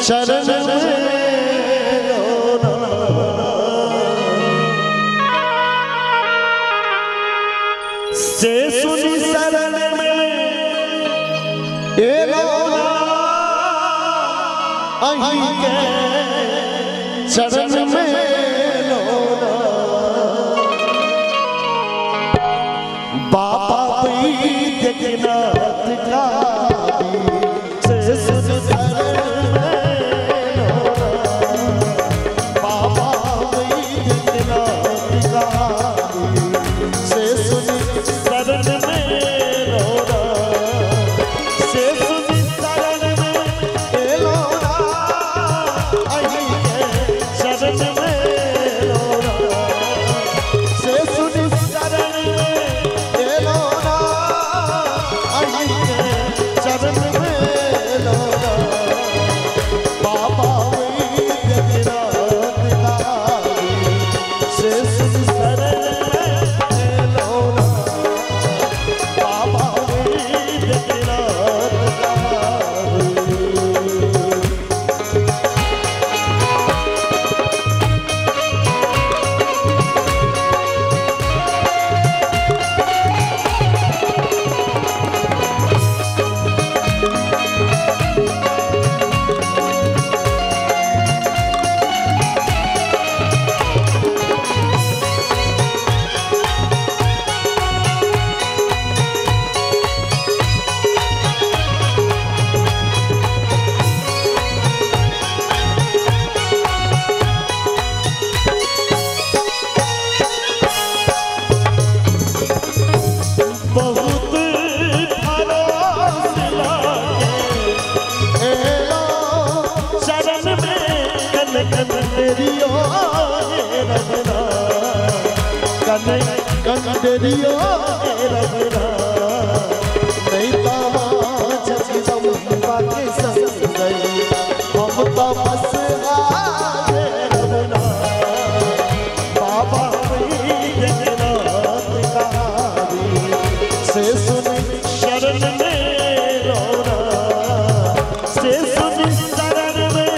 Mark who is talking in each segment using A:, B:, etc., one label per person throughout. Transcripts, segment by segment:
A: शरण से सुनी शरण में अहीं के शरण में बाबा बैद्यनाथ का से सुन शरण कंदरियो रगना नहीं तामा जब संबा के संग गई हम तो बस आए रगना बाबा बैद्यनाथ का से सुन शरण में रोना से सुन शरण में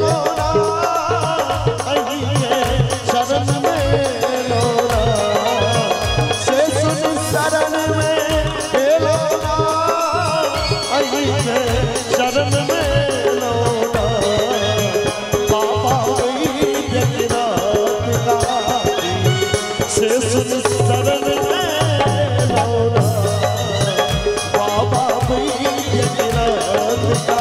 A: रोना अहीं शरण में शरण में लौटा बाबा बैद्यनाथ का से सुन शरण में लौटा बाबा बैद्यनाथ का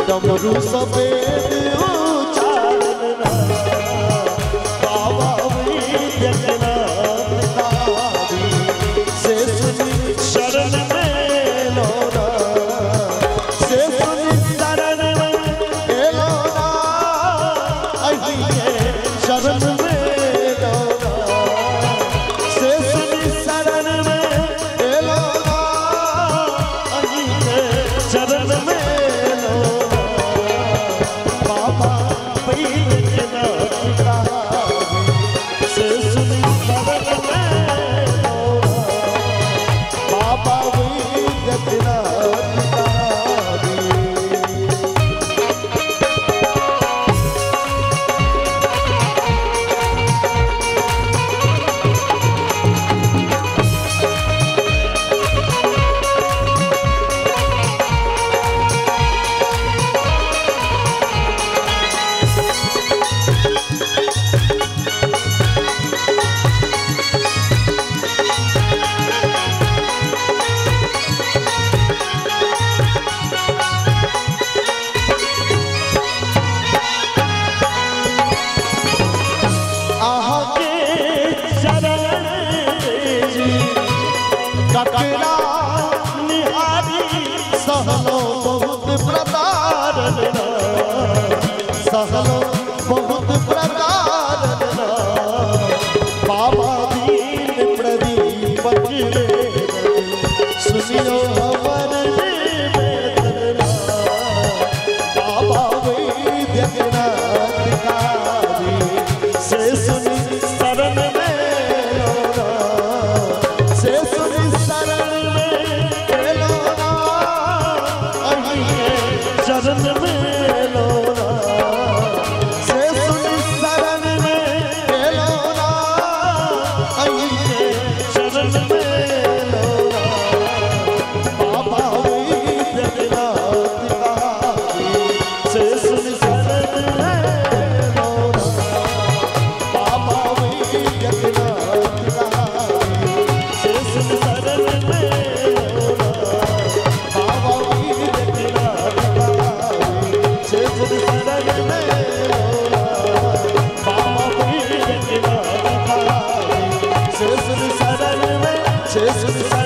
A: डमरू सफेद उचारना बाबा बैद्यनाथ का से सुनी शरण में लौटा से सुनी शरण में लौटा अहीं के शरण में लौटा से सुनी शरण में लौटा अहीं के शरण में सुनियो हमारे वेदना बाबा वैद्यनाथ कारी से सुनी शरण में लोना से सुनी शरण में लोना चरण में लोना से सुनी शरण में लोना चरण में Jesus